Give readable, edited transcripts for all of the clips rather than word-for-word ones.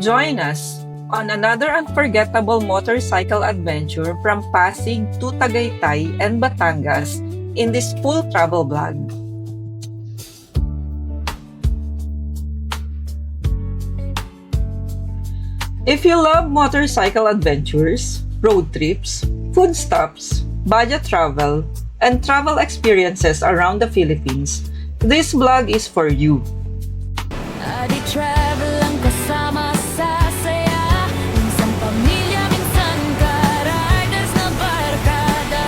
Join us on another unforgettable motorcycle adventure from Pasig to Tagaytay and Batangas in this full travel vlog. If you love motorcycle adventures, road trips, food stops, budget travel, and travel experiences around the Philippines, this vlog is for you. Travel ang kasama sa saya. Minsan pamilya, minsan ka-riders na barkada.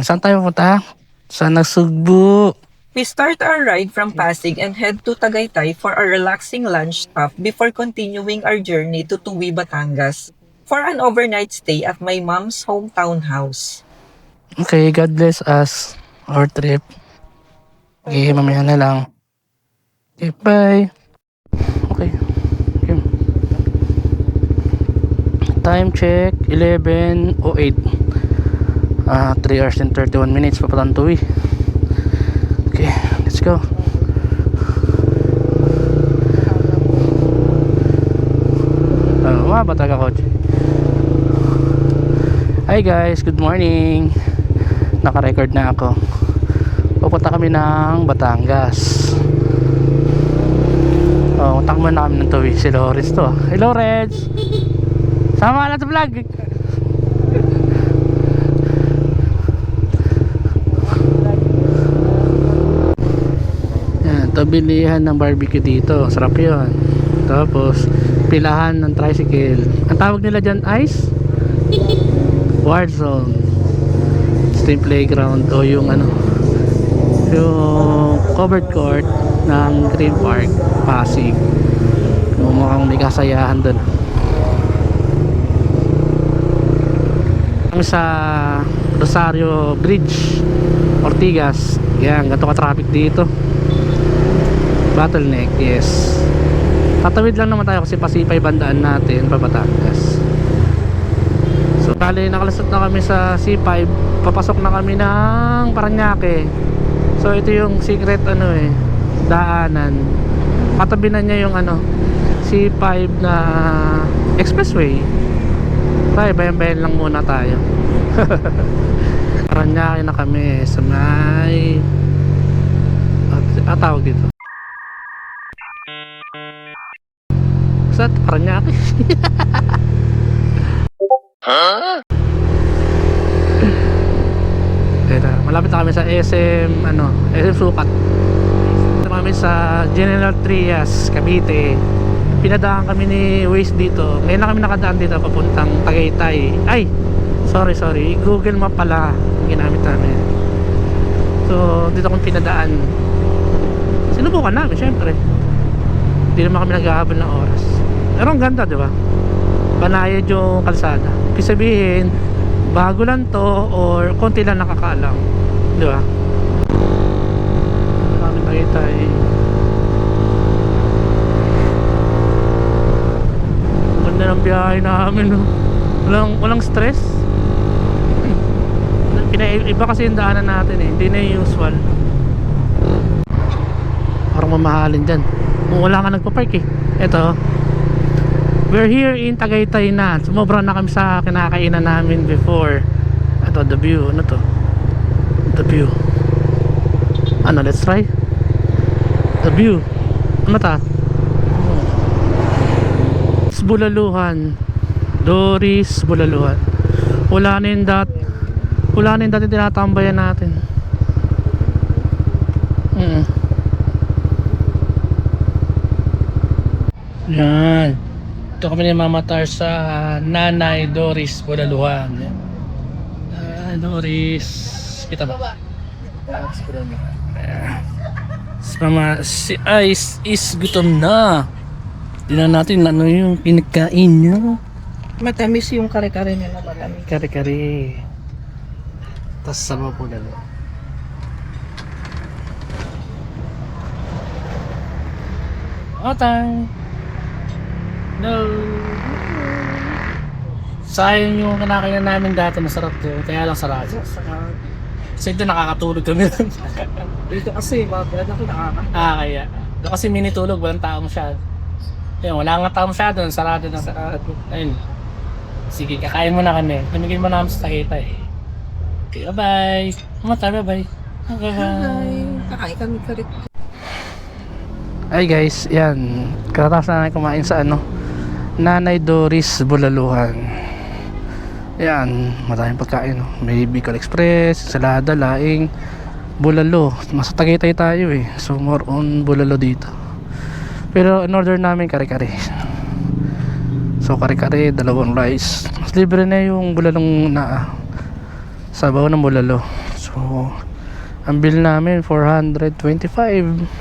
Saan tayo punta? Sa Nasugbu. We start our ride from Pasig and head to Tagaytay for a relaxing lunch stop before continuing our journey to Tuwi, Batangas for an overnight stay at my mom's hometown house. Okay, God bless us. Our trip. Okay, mamaya na lang. Okay, bye. Okay. Time check, 11:08. 3 hours and 31 minutes papuntang Tuwi. Okay, let's go. Ba talaga kotse. Hi guys, good morning. Naka-record na ako. Pupunta kami ng Batangas. Takman na kami ng Tuwi. Si Lawrence to. Hey Lawrence! Sama ka na sa vlog! Yan, tabilihan ng barbecue dito. Sarap yun. Tapos, pilahan ng tricycle. Ang tawag nila dyan, ice? Warzone. Stream playground o yung ano, yung covered court ng Green Park, Pasig. Mukhang may kasayahan doon. Ang sa Rosario Bridge, Ortigas. Yan, ganito ka traffic dito. Bottleneck, yes. Tatawid lang naman tayo kasi pasipay bandaan natin pa Batangas. So bali nakalusot na kami sa C5, papasok na kami ng Parañaque. So ito yung secret daanan. Katabi na niya yung C5 na expressway. Tayo bayan-bayan lang muna tayo. Parañaque na kami sa may tawag dito. Sa Parañaque. Malapit na kami sa SM SM Sukat. Dito kami sa General Trias, Cavite. Pinadaan kami ni Waze dito. Ngayon na kami nakadaan dito papuntang Tagaytay. Ay, sorry, Google Map pala ginamit namin. So dito kami pinadaan. Sinubukan namin syempre. Hindi naman kami naghahabol ng oras. Pero ang ganda, di ba? Banayad yung kalsada. Ibig sabihin, bago lang to or konti lang nakakaalam, di ba? Kami Tagaytay. Ganda ng biyahe namin, no? Walang stress. Iba kasi yung daanan natin eh. Hindi na yung usual. Parang mamahalin dyan. Kung wala ka nagpa-park eh. Eto, we're here in Tagaytay na. Sumobra na kami sa kinakainan namin before. Ito, the view. Ano to? The view. Let's try. The view. Ano ta? Bulaluhan. Doris Bulaluhan. Wala na yung dati tinatambayan natin. Yan. Ito kami ni mamatar sa Nanay Doris Bulaluhan. Doris, kita ba? Mama, si Ice is gutom na. Tingnan natin ano yung pinagkain niya. Matamis yung kare-kare nila, matamis. Kare-kare. Tapos sama po dalo. Otang. No. Sayang yung kinakain namin dati, masarap to. Kaya lang sarado. Kasi ito nakakatulog kami. Dito kasi, mga ako nakaka. Kaya. Doon kasi minitulog, walang tao masyado. Ayun, wala nga tao masyado. Sarado na sarado. Ayun. Sige, kakain muna kami. Tumigil mo namin sa Tagaytay. Okay, bye-bye. Mata, bye-bye. Bye-bye. Kakain kami ka rin. Ay guys, yan. Katatapos na namin kumain sa Nanay Doris Bulaluhan. Yan, maraming pagkain. No? May Bicol Express, salada, laing, bulalo. Nasa Tagaytay tayo eh. So more on bulalo dito. Pero in order namin kare-kare. So kare-kare, dalawang rice. Mas libre na yung bulalong sabaw ng bulalo. So ang bill namin 425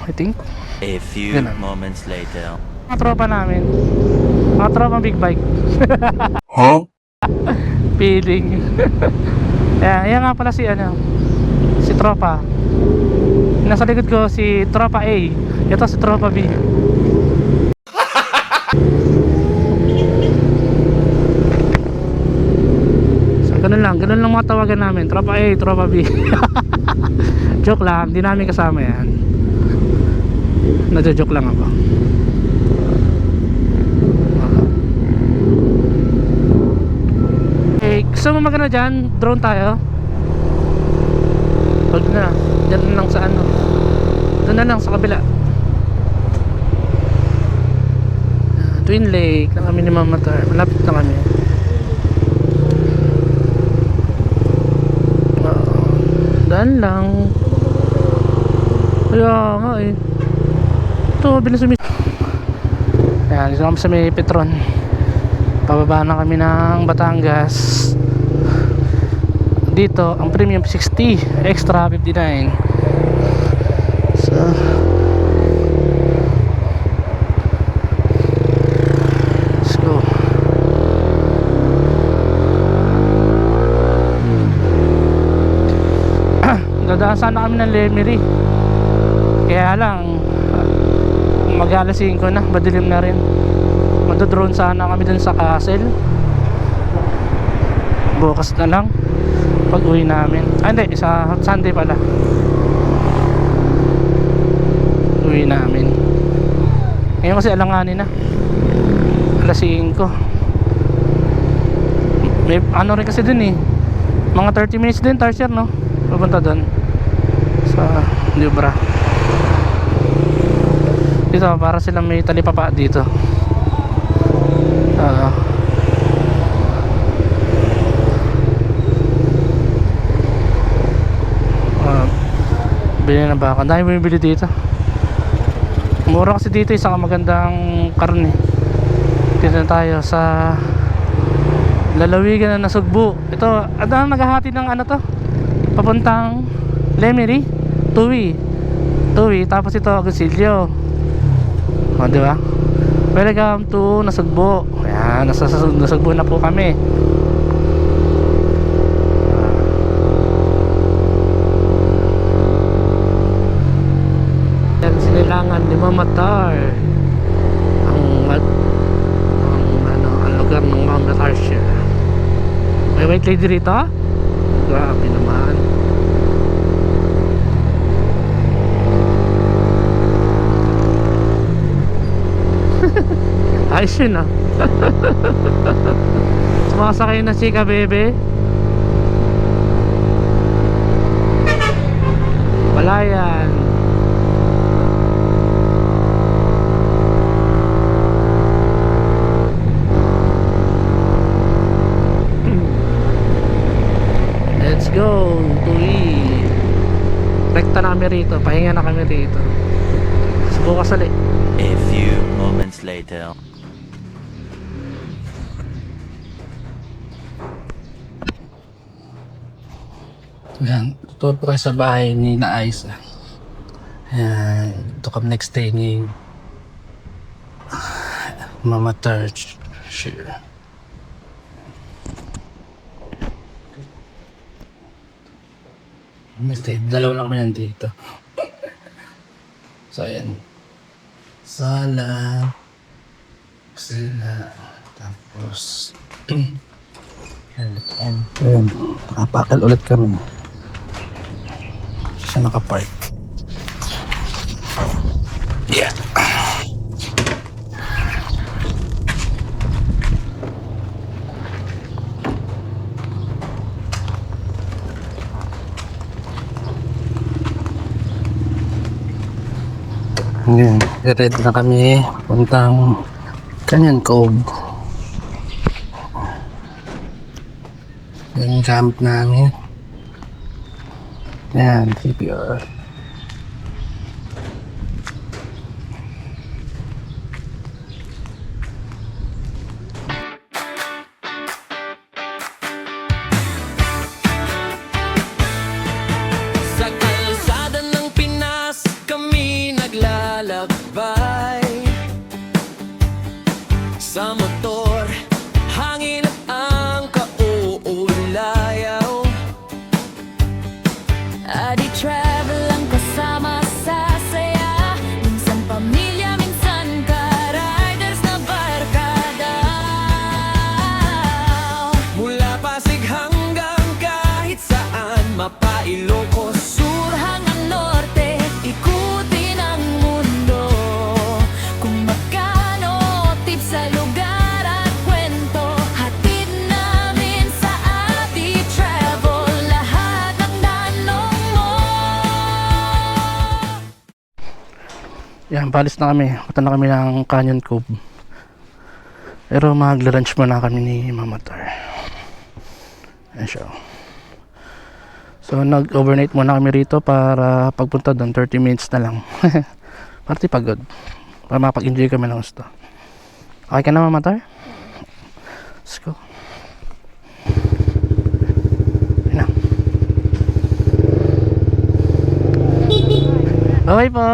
I think. A few Ganun. moments later. Mga tropa namin. Mga tropa big bike. Huh? Feeling. Yan nga pala si tropa. Nasa likod ko si tropa A. Ito si tropa B. So ganun lang mga tawagan namin. Tropa A, tropa B. Joke lang, hindi namin kasama yan. Nadjo-joke lang ako. Gusto mo magana dyan? Drone tayo? Huwag na. Dyan na lang sa doon na lang sa kabila. Twin Lake na kami ni Mama Tar. Malapit na kami. Daan lang. Kaya nga eh. Ito, bilis sumis. Ayan, dito kami sa may Petron. Pababa na kami ng Batangas. Dito ang premium 60, extra 59. So let's go. Dadaan sana kami ng Lemery. Kaya lang mag-alas 5 na, madilim na rin. Magdo-drone sana kami dun sa Castle. Bukas na lang pag uwi namin. Hindi, sa Sunday pala uwi namin. Ngayon kasi alanganin na, alas 5. May rin kasi dun eh, mga 30 minutes din Tarsier no, papunta dun sa Libra. Dito para silang may talipapa dito. Bili na baka. Ang dami bumibili dito. Mura kasi dito, isang magandang karne. Dito na tayo sa lalawigan na Nasugbu. Ito, ang naghahati ng to papuntang Lemery, Tuwi, tapos ito Agoncillo. O diba? Welcome to Nasugbu. Ayan, nasa Nasugbu na po kami. Sinilangan ni Mama Tar ang lugar ng Mount Tarsier. May white lady rito? Grabe naman. Ayos yun ah. Sumasakay na chika bebe. Wala yan. Let's go, Tuwi. Rekta na kami rito, pahinga na kami rito. Bukas ulit. A few moments later. Ayan, tuturo ko kayo sa bahay ni na Aiza. Ayan, ito kami next day ni Mama Tarsier. Sure. Next day, dalawa lang kami nandito. So ayan, sala, tapos ayan, nakapakal ulit kami. Siya nakapark. Ngayon, ready na kami puntang Canyon Cove. Yan yung gamit namin. Yan, CPR. Sa kalsada ng Pinas kami naglalakbay. Sa motor, hangin at ang kauulayaw. Adi travel ang kasama sa saya. Minsan pamilya, minsan ka-riders na barkada. Mula Pasig hanggang kahit saan, Mapa, Ilocos, Sur hanggang norte, ikutin ang mundo. Kung magkano tips sa lugar at kwento, hatid namin sa Adi Travel lahat ng tanong mo. Yan, palis na kami. Punta na kami ng Canyon Cove. Pero magla-lunch muna kami ni Mama Tar. Yan siya. So nag-overnight muna kami rito para pagpunta doon 30 minutes na lang. Party pagod. Para makapag-enjoy kami ng gusto. Okay ka na, Mama Tar? Let's go. Ayun na. Okay po.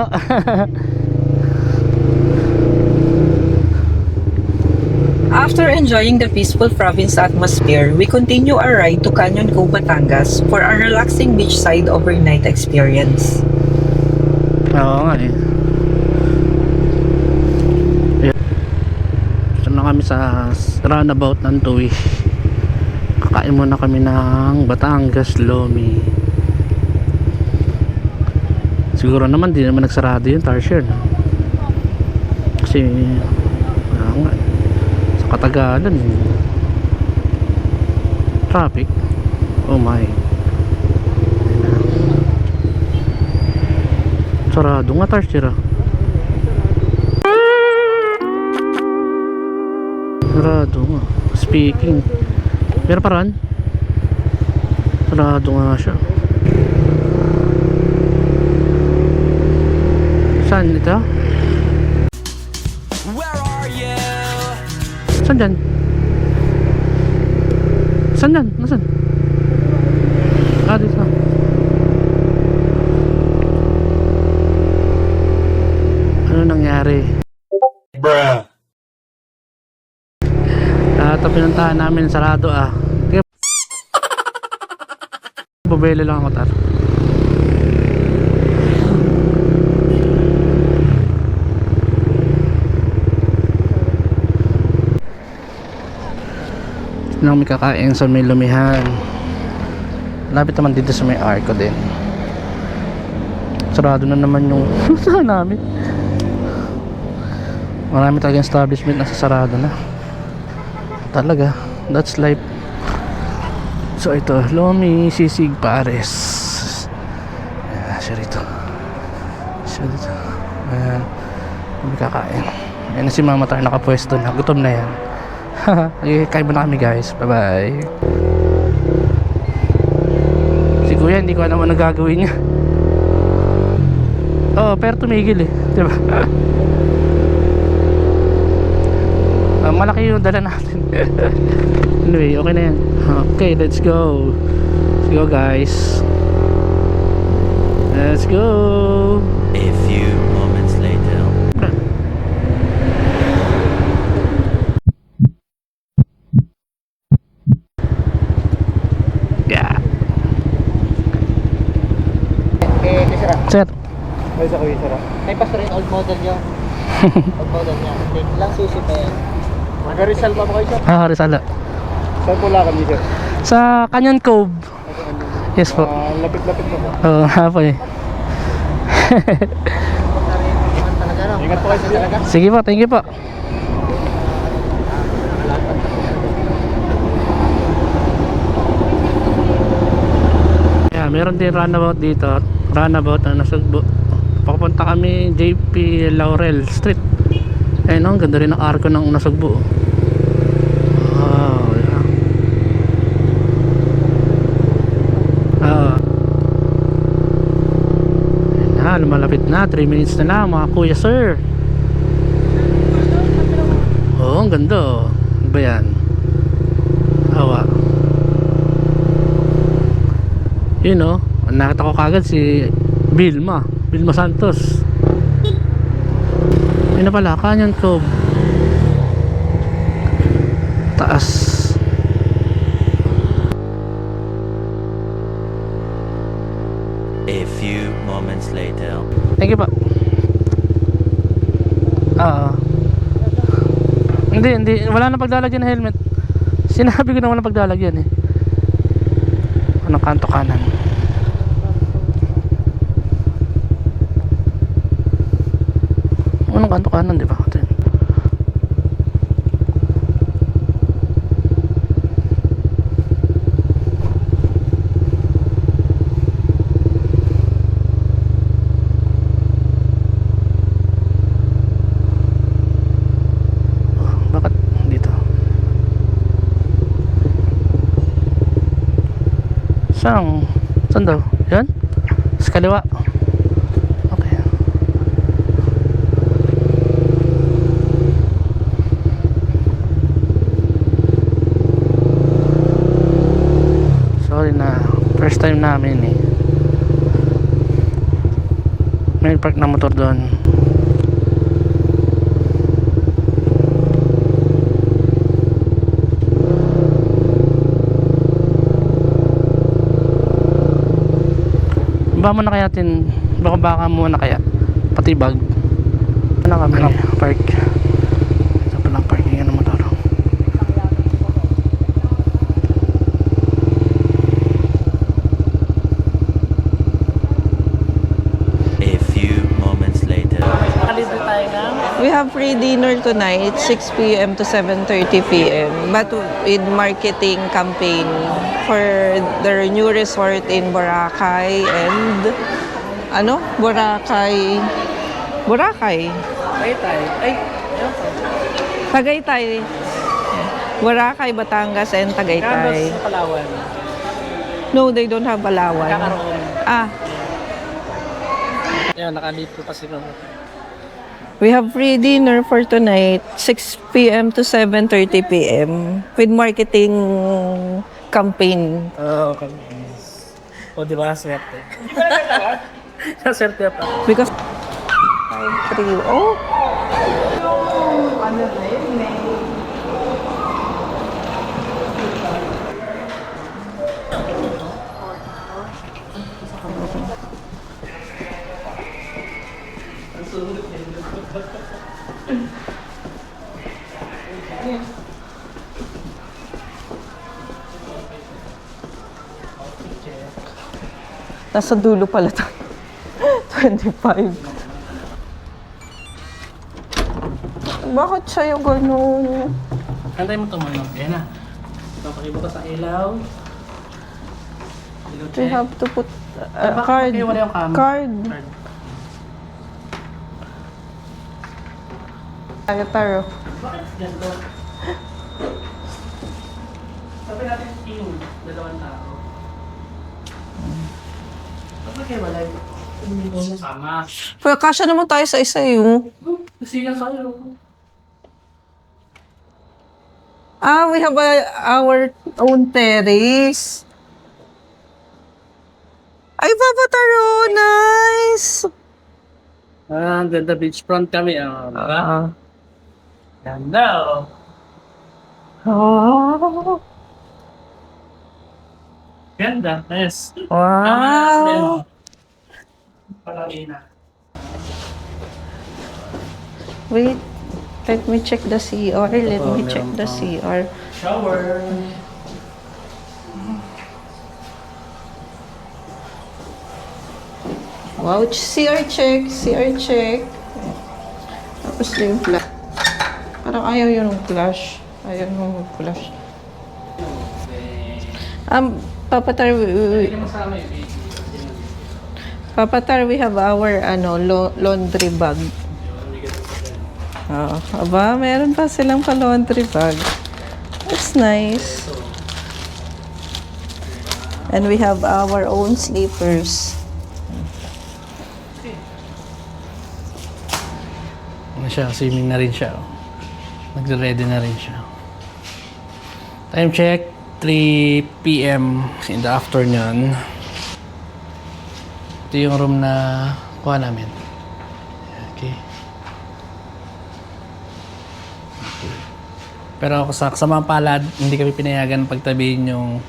After enjoying the peaceful province atmosphere, we continue our ride to Canyon Cove, Batangas for a relaxing beachside overnight experience. Oo nga eh. Ito na kami sa runabout ng Tuwi. Kakain muna kami ng Batangas Lomi. Siguro naman di naman nagsarado yung Tarsher, no? Kasi wala nga, sa katagalan traffic. Oh my. Sarado nga Tarsher, ah. Sarado nga. Speaking, pero parang sarado nga siya. Saan ito? where are you? Saan dyan? Saan dyan? Nasaan? Ah, dito. Ano nangyari? Bruh. Ito pinuntahan namin, sarado ah. Kaya bubili lang ako tar. Nang may kakain sa may lumihan. Lapit naman dito sa may Arco din. Sarado na naman yung saan namin. Marami talagang establishment na sarado na. Talaga, that's life. So ito, Lomi Sisig Pares. Ayan, siya rito. Siya dito. Ayan, may kakain. Ayan na si Mama Tar, nakapwesto na. Gutom na yan. Okay, kain muna kami guys. Bye bye. Si Kuya hindi ko alam ano gagawin niya. Oh, pero tumigil eh, diba? Malaki yung dala natin. Anyway, okay na yan. Okay, let's go. Let's go guys. Let's go. A few moments later. Yeah. Sir. Ay, sa kuya, sarap. May pastor rin, old model yun. Old model niya. Link lang, susi pa yan. Magarisal pa ba kayo, sir? Ah, Rizal. Saan po lakad niyo, sir? Sa Canyon Cove. Yes po. Lapit-lapit po po. Oo, nga po eh. Ingat po kayo sa talaga. Sige po, thank you po. Yeah, meron din runabout dito. Runabout na nasugbo. Papunta kami JP Laurel Street. Ayun, ang ganda rin ng arko ng Nasugbu. Wow, yeah. Lumalapit na, 3 minutes na lang mga kuya sir. Oo, ang ganda. Ano ba yan? Awa. Yun o, nakita ko kagad si Vilma Santos. Yun na pala, Canyon Cove. Taas. A few moments later. Thank you pa. Hindi. Wala na paglalagyan ng helmet. Sinabi ko na wala paglalagyan eh. Anong kanto kanan? Anong kanto kanan, di ba? Saan daw? Yan? Sa kaliwa. Okay. Sorry na. First time namin eh. May park na motor doon. Baka muna kaya baka muna kaya pati bag na kami park. Ito palang parking ng motor. A few moments later. We have free dinner tonight, 6 p.m. to 7:30 p.m. But with marketing campaign for the new resort in Boracay and Boracay. Tagaytay. Boracay, Batangas, and Tagaytay. Palawan. No, they don't have Palawan. Ah, Yan, nakalito kasi kami. we have free dinner for tonight, 6 p.m. to 7:30 p.m. with marketing campaign. Oo, okay. O, di ba? Swerte. Swerte pa. Because 5-3. Oh! Nasa dulo pala tayo. 25. Bakit siya yung gano'n? Antay mo tumalog. Yan na. Papakibo ka sa ilaw. Ilaw We check. have to put Bakit card. kayo wala yung cam? Card. Taro. Bakit ganito? Sabi natin yung dalawang tao. Bakit kayo wala yung hindi mo sama? Pero kasya naman tayo sa isa yung. Kasi yan sa'yo. We have our own terrace. Ay, Papa Taro, nice! Ganda beachfront kami. Ganda Oh. Ganda, yes. Wow! Palagi na. Wait, let me check the CR. Let me check the CR. Shower. Wow, CR check. CR check. Tapos na yung flash. Parang ayaw yun ng flash. Ayaw yung flash. Papa Tar, Papatar, we have our laundry bag. Oh, aba, meron pa silang pa-laundry bag. That's nice. And we have our own slippers. Ano siya, swimming na rin siya. Oh. Nagre-ready na rin siya. Time check, 3 p.m. in the afternoon. Ito yung room na kuha namin. Okay. Pero sa kasamang palad, hindi kami pinayagan pagtabihin yung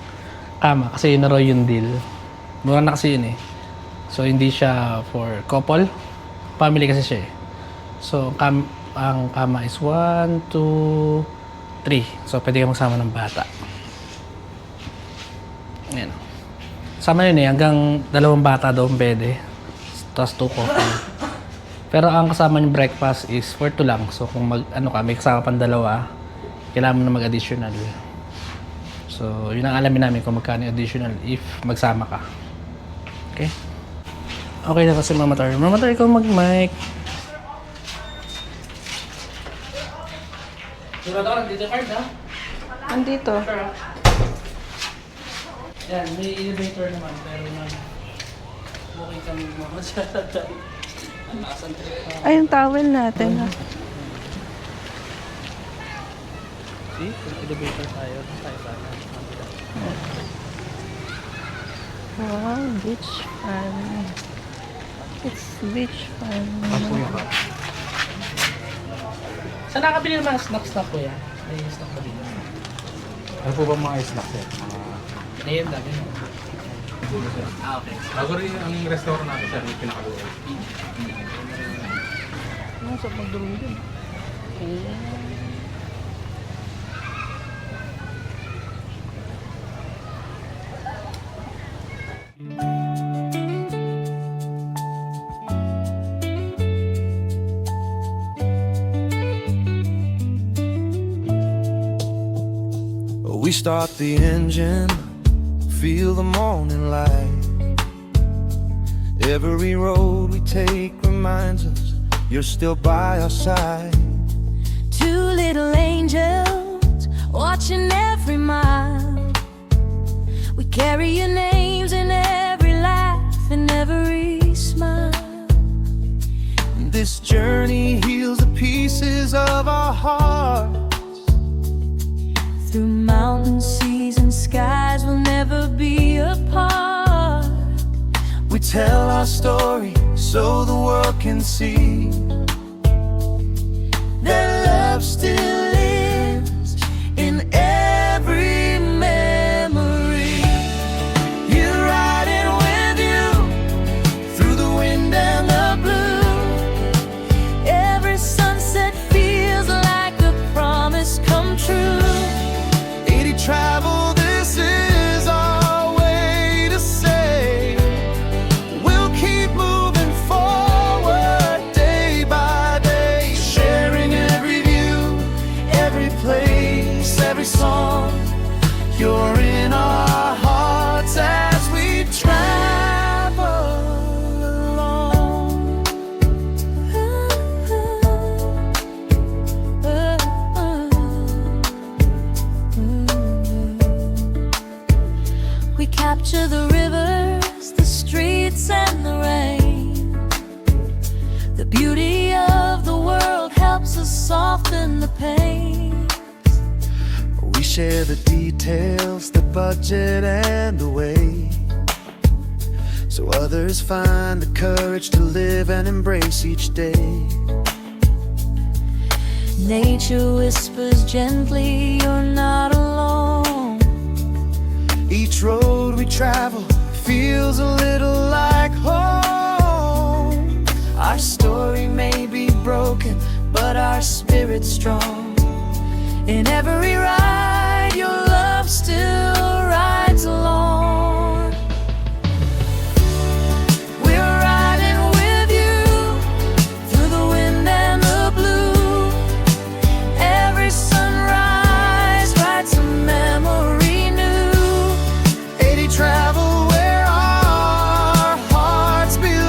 kama kasi yun na raw yung deal. Mura na kasi yun eh. So hindi siya for couple. Family kasi siya eh. So ang kama is 1, 2, 3. So pwede ka magsama ng bata. Ayan. Sama yun eh, hanggang 2 bata daw pwede. Tapos 2 couple. Pero ang kasama yung breakfast is for 2 lang. So kung may kasama pang 2, kailangan mo na mag-additional. So, yun ang alamin namin kung magkano yung additional if magsama ka. Okay? Okay na kasi Mama Tar. Mama Tar, ikaw mag-mic. Sigurado ka, nandito card ha? Andito. Yan, may elevator naman. Pero booking kami masyadad. Ay, yung towel natin. Ha? See? Kung elevator tayo sana. Wow, beach fun. It's beach fun. Saan nakabili ng mga snacks na po yan? May snack ba dito? Ano po ba mga snacks eh? Ayun, dami. Okay. Bago rin ang restaurant natin sir, yung pinakaluwa. Ano sa magdurong din? We start the engine, feel the morning light. Every road we take reminds us you're still by our side. 2 little angels watching every mile. We carry your names in every laugh and every smile. This journey heals the pieces of our hearts. Through mountains, seas, and skies, we'll never be apart. We tell our story so the world can see that love still lives in every memory. You're riding with you through the wind and the blue. Every sunset feels like a promise come true. Travel, this is our way to say we'll keep moving forward day by day, sharing every view, every place, every song. You're in our hearts as we travel along. We capture the rivers, the streets, and the rain. The beauty of the world helps us soften the pain. We share the details, the budget, and the way, so others find the courage to live and embrace each day. Nature whispers gently, you're not alone. Each road we travel feels a little like home. Our story may be broken, but our spirit's strong. In every ride, your love still rides along. We're riding with you through the wind and the blue. Every sunrise writes a memory new. 80 travel where our hearts belong.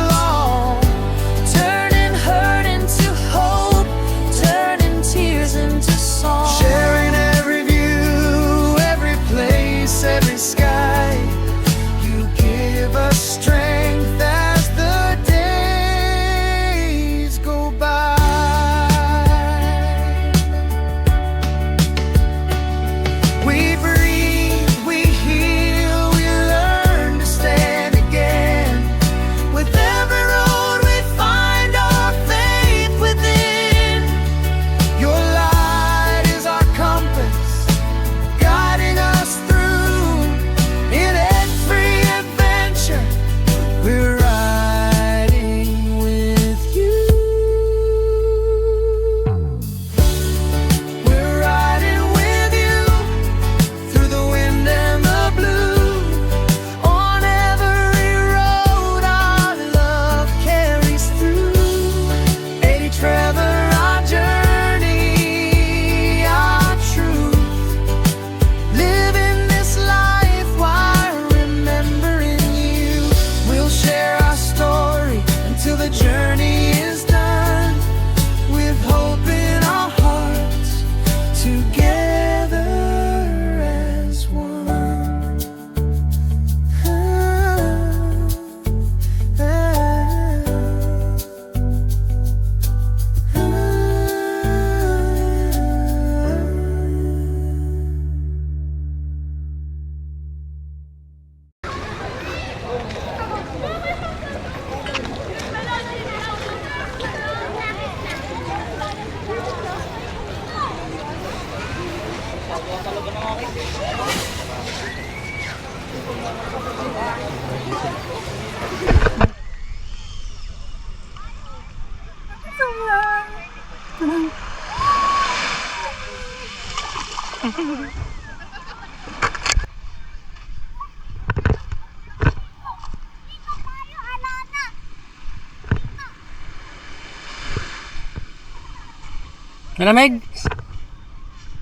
Malamig?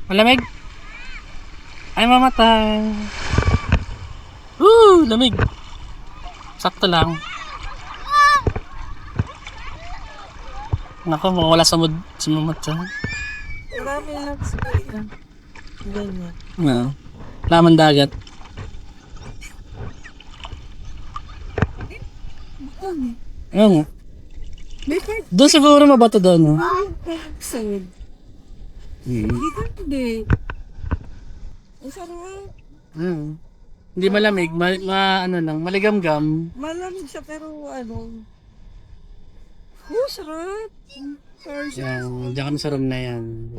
Malamig? Ay, mamatay. Lamig. Sakto lang. Nako, mawala sa mood si Mamat siya. Marami lang sa ganyan. No. Laman dagat. Ayun. Doon siguro mabato doon. No? Side. Dito hindi. Ang sarap. Hindi malamig, ano lang, maligamgam. Malamig siya pero sarap. Yan, diyan kami sa room na yan.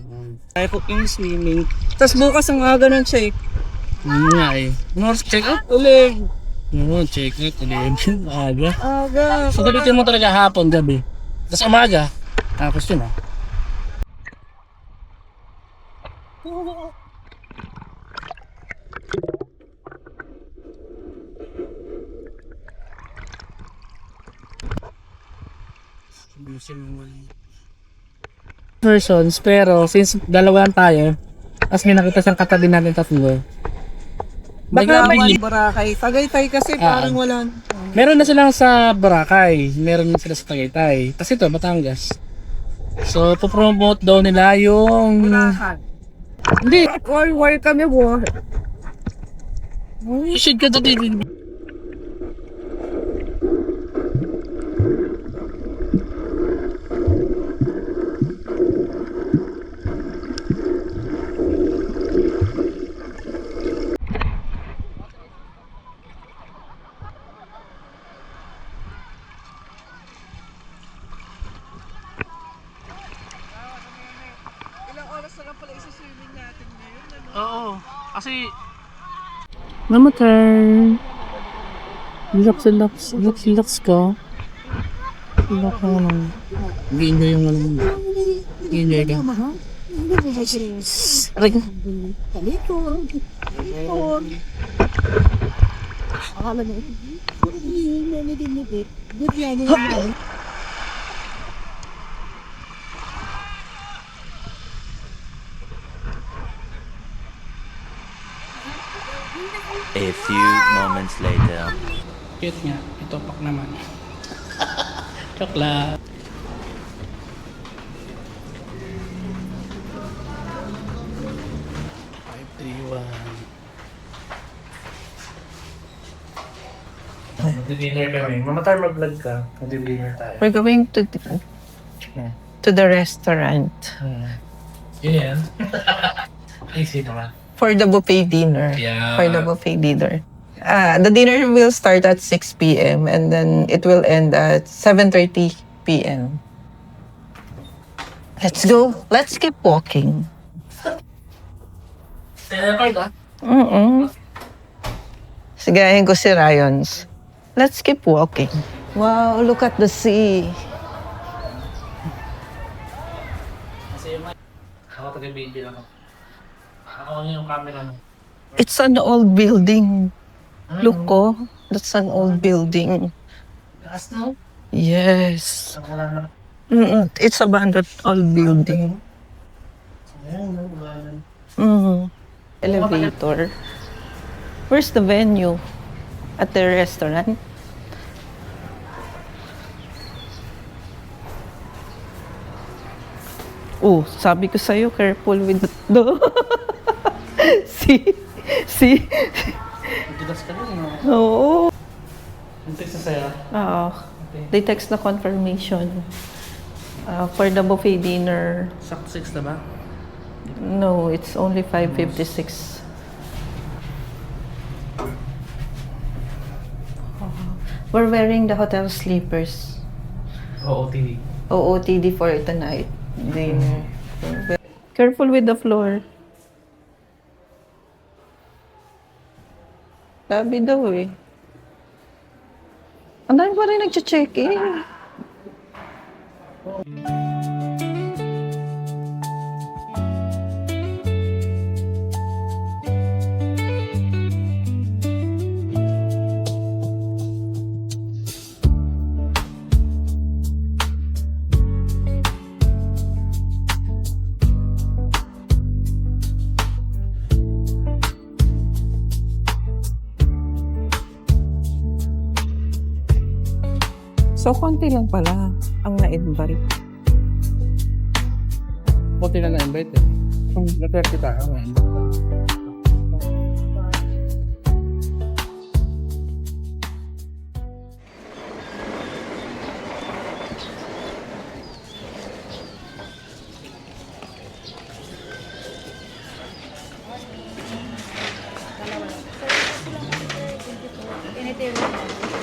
Tayo po yung swimming. Tapos bukas ang aga ng check. Yun nga eh. North check out? Ulig. Oo, check out. Ulit. Aga. Aga. So, galitin mo talaga hapon, gabi. Tapos umaga. Tapos yun ah. Persons, pero since dalawa lang tayo, tapos may nakita siyang katabi natin tatlo. Baka may Bigla- Boracay. Tagaytay kasi parang wala. Meron na silang sa Boracay, meron na sila sa Tagaytay. Tapos ito, Batangas. So, popromote daw nila yung... Hindi, Why kami buhay? should ka dito. Ilang oras na lang pala isa-swimming natin ngayon. Oo, kasi... Mamatay. Relax ka. Relax ka naman. Nag-enjoy yung ano mo. Nag-enjoy ka. Aray ka. A few moments later. Cute nga. Ito pak naman. Choklat. Mag-dinner kami. Mamatay mag-vlog ka. Mag-dinner tayo. We're going to the restaurant Yun yan. Easy naman. for the buffet dinner. Yeah. For the buffet dinner. The dinner will start at 6 p.m. and then it will end at 7:30 p.m. Let's go. Let's keep walking. Teleport ah. Sigahin ko si Ryans. Let's keep walking. Wow, look at the sea. Kasi yung ako taga-video lang ako. Ako yung camera mo. It's an old building. Look ko. That's an old building. Lakas na. Yes. Wala na. It's abandoned old building. Elevator. Where's the venue? At the restaurant? Oh, sabi ko sa'yo, careful with the... See? Matigas ka rin. Oo. Yung text na sa'yo. They text na confirmation. For the buffet dinner. Sakto 6 na ba? No, it's only 5:56. We're wearing the hotel sleepers. Oo, TV. OOTD for tonight dinner. Careful with the floor. Sabi daw eh. Ang dami pa rin nag-check-in. So, konti lang pala ang na-invite. Buti na na-invite eh. Na-30 tayo.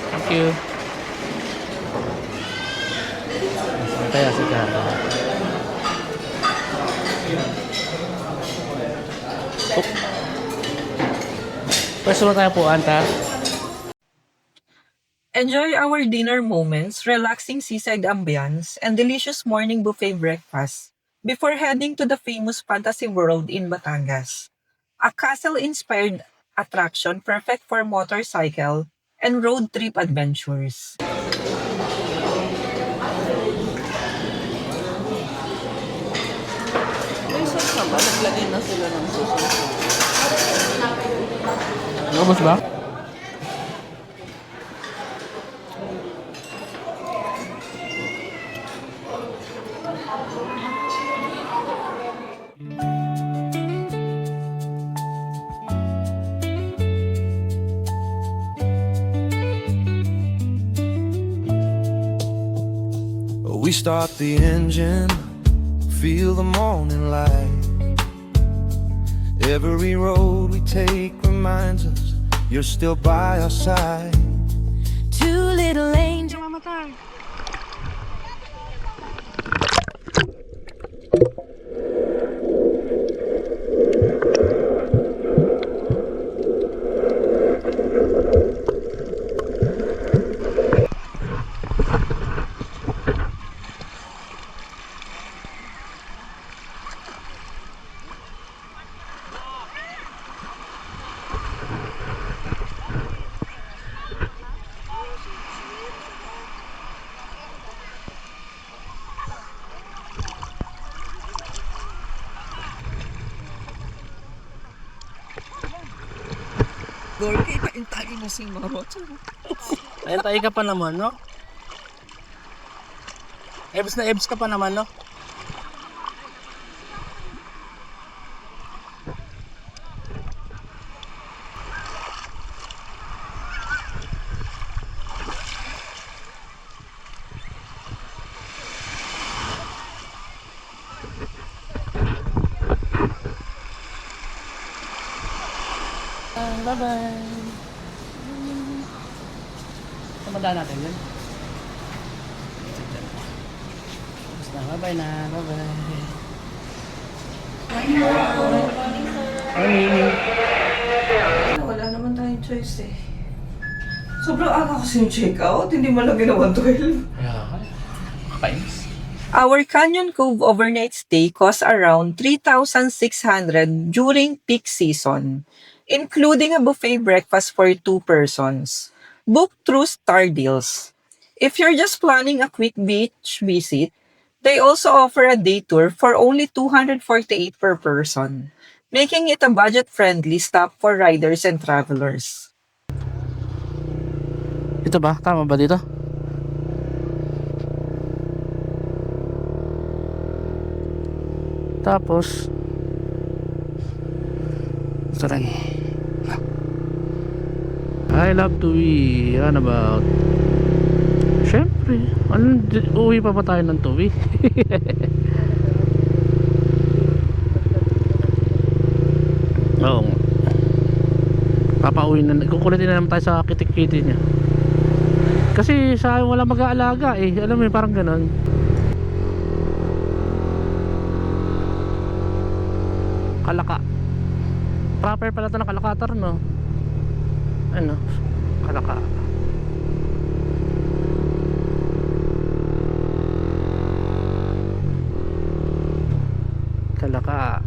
Thank you. Kaya si Kara. Pwesto na tayo po, Anta. Enjoy our dinner moments, relaxing seaside ambience, and delicious morning buffet breakfast before heading to the famous Fantasy World in Batangas. A castle-inspired attraction perfect for motorcycle and road trip adventures. Lubos ba? We start the engine, feel the morning light. Every road we take reminds us you're still by our side. Two little angels. Gorky, paintagi mo si Marot. Ay, tayo ka pa naman, no? Ebs na ebs ka pa naman, no? Bye-bye. Tamadaan natin yun. Basta, bye-bye na. Bye-bye. Wala naman tayong choice eh. Sobrang aga kasi yung check-out, hindi man lang ginawa 12. Kaya, kapais. Our Canyon Cove overnight stay costs around 3,600 during peak season, including a buffet breakfast for 2 persons. Book through Star Deals. If you're just planning a quick beach visit, they also offer a day tour for only 248 per person, making it a budget-friendly stop for riders and travelers. Ito ba? Tama ba dito? Tapos ito rin. I love Tuwi. Yan about syempre uwi pa ba tayo ng Tuwi? Oo, papauwi na, kukulitin na naman tayo sa kitik-kiti niya kasi sa wala mag-aalaga eh, alam mo parang ganon. Kalaka proper pala ito ng Kalakatar, no? ano, Kalaka. Kalaka.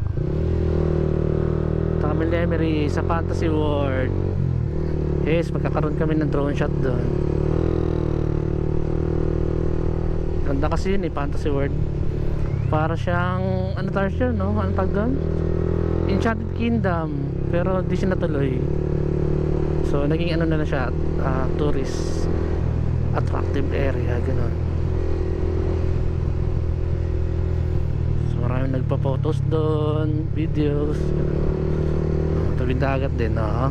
Sa kami Lemery, sa Fantasy World. Yes, magkakaroon kami ng drone shot doon. Ganda kasi yun eh, Fantasy World. Para siyang, ano tayo siya, no? Ano tag doon? Enchanted Kingdom. Pero di siya natuloy. So, naging ano na lang siya, tourist attractive area, gano'n. So, maraming nagpa-photos doon, videos. Tabing dagat din, no?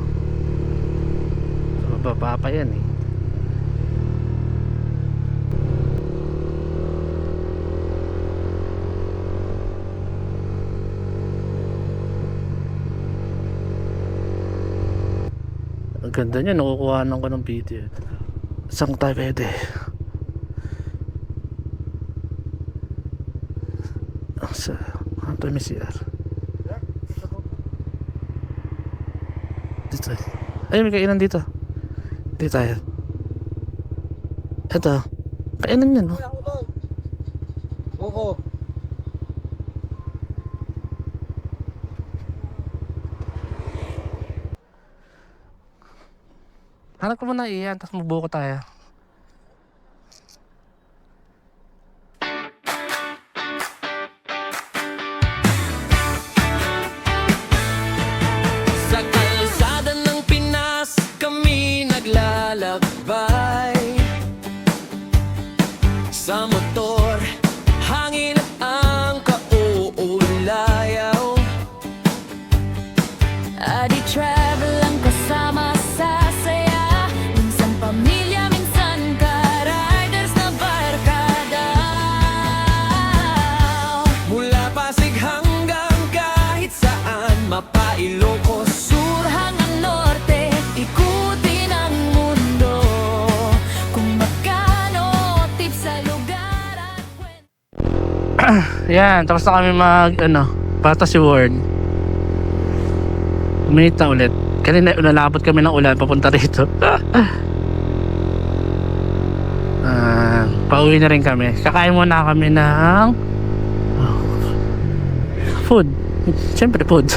So, baba pa yan eh. Ang ganda niya, nakukuhanan ko ng video. Saan tayo pwede? Sa ito may CR. Dito. Ay, may kainan dito. Dito tayo. Ito. Kainan yan, no? Oo. Hanap ko muna iyan, tapos magbuko tayo. Sa kalsada ng Pinas kami naglalakbay. Sa motor, hangin at ang kauulayaw. Adi travel ang kasama sa saya. Minsan pamilya, minsan ka-riders na barkada. Mula Pasig hanggang kahit saan, Mapa, Ilocos, Sur hanggang norte, ikutin ang mundo. Kung magkano tips sa lugar at kwento. Yan, tapos na kami mag, Fantasy World. Uminit na ulit. Kanina nalabot kami ng ulan papunta rito. Pauwi na rin kami. Kakain muna kami ng food. Siyempre food.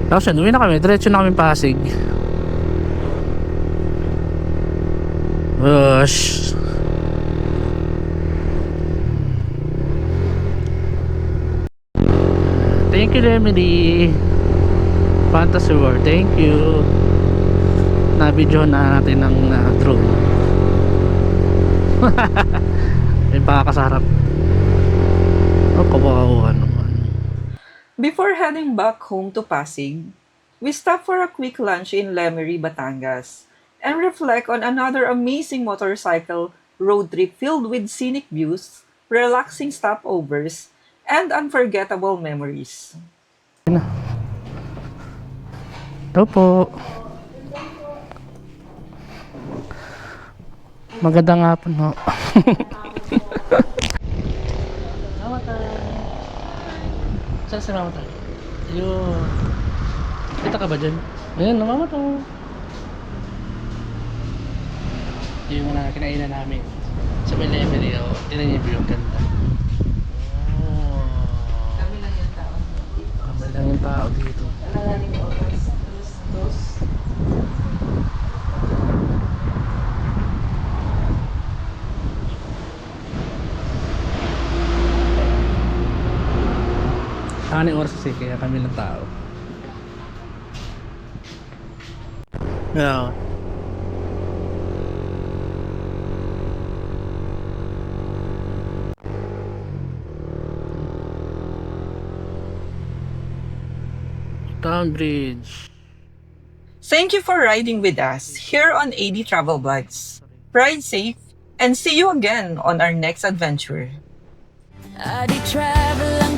Tapos yun, uwi na kami. Diretso na kami Pasig. Gosh. Thank you, Remedy. Fantasy World, thank you. Na-video na natin ng drone. Yung pakakasarap. Oh, kawawa naman. Before heading back home to Pasig, we stop for a quick lunch in Lemery, Batangas, and reflect on another amazing motorcycle road trip filled with scenic views, relaxing stopovers, and unforgettable memories. Ito po. Maganda nga po, no? Mama tayo. Saan si mama tayo? Yun. Kita ka ba dyan? Ayan, mama tayo. Yung mga kinainan namin. Sa may level, tinan niyo yung ganda. Oh. Kami lang yung tao. Kami lang yung tao dito. Saan yung oras kasi kaya kami lang tao. Yeah. Town Bridge. Thank you for riding with us here on AD Travel Vlogs. Ride safe and see you again on our next adventure. Adi travel ang